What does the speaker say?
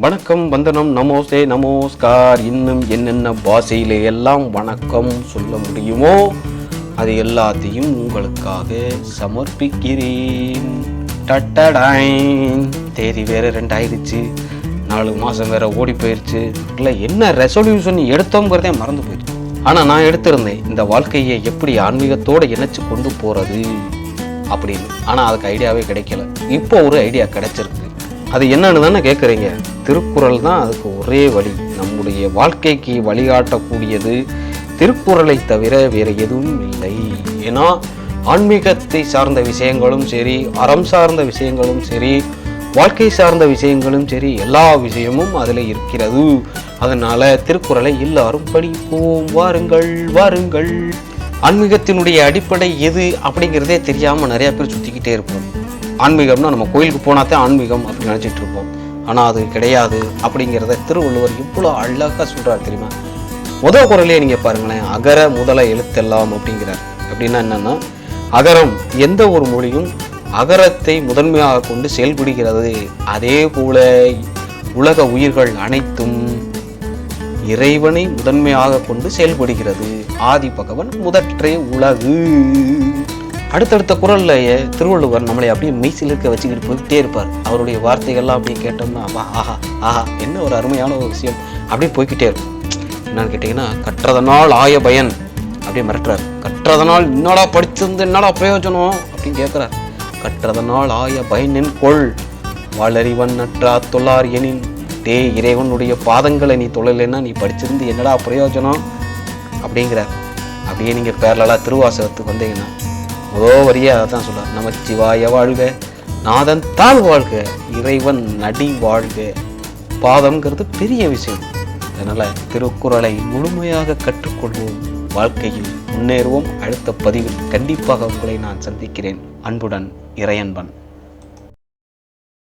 வணக்கம், வந்தனம், நமோஸ்தே, நமஸ்கார். இன்னும் என்னென்ன பாஷையிலே எல்லாம் வணக்கம் சொல்ல முடியுமோ அது எல்லாத்தையும் உங்களுக்காக சமர்ப்பிக்கிறேன். டட்டடாயின். தேதி வேற 2 ஆயிடுச்சு, 4 மாதம் வேற ஓடி போயிடுச்சு. இல்லை என்ன ரெசல்யூஷன் எடுத்தோங்கிறதே மறந்து போயிடுச்சு. ஆனால் நான் எடுத்திருந்தேன் இந்த வாழ்க்கையை எப்படி ஆன்மீகத்தோடு இணைச்சு கொண்டு போகிறது அப்படின்னு. ஆனால் அதுக்கு ஐடியாவே கிடைக்கல. இப்போ ஒரு ஐடியா கிடைச்சிருக்கு. அது என்னன்னு தானே கேட்குறீங்க. திருக்குறள் தான் அதுக்கு ஒரே வழி. நம்முடைய வாழ்க்கைக்கு வழிகாட்டக்கூடியது திருக்குறளை தவிர வேறு எதுவும் இல்லை. ஏன்னா ஆன்மீகத்தை சார்ந்த விஷயங்களும் சரி, அறம் சார்ந்த விஷயங்களும் சரி, வாழ்க்கை சார்ந்த விஷயங்களும் சரி, எல்லா விஷயமும் அதில் இருக்கிறது. அதனால திருக்குறளை எல்லாரும் படிப்போம். வாருங்கள் வாருங்கள். ஆன்மீகத்தினுடைய அடிப்படை எது அப்படிங்கிறதே தெரியாமல் நிறைய பேர் சுற்றிக்கிட்டே இருப்போம். ஆன்மீகம்னா நம்ம கோயிலுக்கு போனாதான் ஆன்மீகம் அப்படின்னு நினச்சிட்டு இருப்போம். ஆனால் அது கிடையாது அப்படிங்கிறத திருவள்ளுவர் இவ்வளோ அழகாக சொல்கிறார் தெரியுமா? முதல் குறளையே நீங்கள் பாருங்களேன். அகர முதல எழுத்தெல்லாம் அப்படிங்கிறார். அப்படின்னா என்னன்னா, அகரம் எந்த ஒரு மொழியும் அகரத்தை முதன்மையாக கொண்டு செயல்படுகிறது. அதே போல உலக உயிர்கள் அனைத்தும் இறைவனை முதன்மையாக கொண்டு செயல்படுகிறது. ஆதி பகவன் முதற்றே உலகு. அடுத்தடுத்த குறள்லையே திருவள்ளுவர் நம்மளை அப்படியே மெய்சில் இருக்க வச்சுக்கிட்டு போய்கிட்டே இருப்பார். அவருடைய வார்த்தைகள்லாம் அப்படியே கேட்டோம்னா ஆஹா ஆஹா என்ன ஒரு அருமையான ஒரு விஷயம் அப்படியே போய்கிட்டே இருக்கும். என்னன்னு கேட்டிங்கன்னா, கற்றதனால் ஆய பயன் அப்படியே மிரட்டுறாரு. கற்றதனால் என்னடா படிச்சிருந்து என்னடா பிரயோஜனம் அப்படின்னு கேட்குறார். கற்றதனால் ஆய பயனின் கொள் வாளறிவன் நற்றா தொழார் எனின். இறைவனுடைய பாதங்களை நீ தொழலைன்னா நீ படிச்சிருந்து என்னடா பிரயோஜனம் அப்படிங்கிறார். அப்படியே நீங்கள் பேரலாக திருவாசகத்துக்கு வந்தீங்கன்னா முதல் வரியே அதை தான் சொல்கிறார். நமச்சிவாய வாழ்க, நாதன் தாழ் வாழ்க, இறைவன் நடி வாழ்க. பாதம்ங்கிறது பெரிய விஷயம். அதனால் திருக்குறளை முழுமையாக கற்றுக்கொள்வோம், வாழ்க்கையில் முன்னேறுவோம். அடுத்த பதிவில் கண்டிப்பாக உங்களை நான் சந்திக்கிறேன். அன்புடன் இறையன்பன்.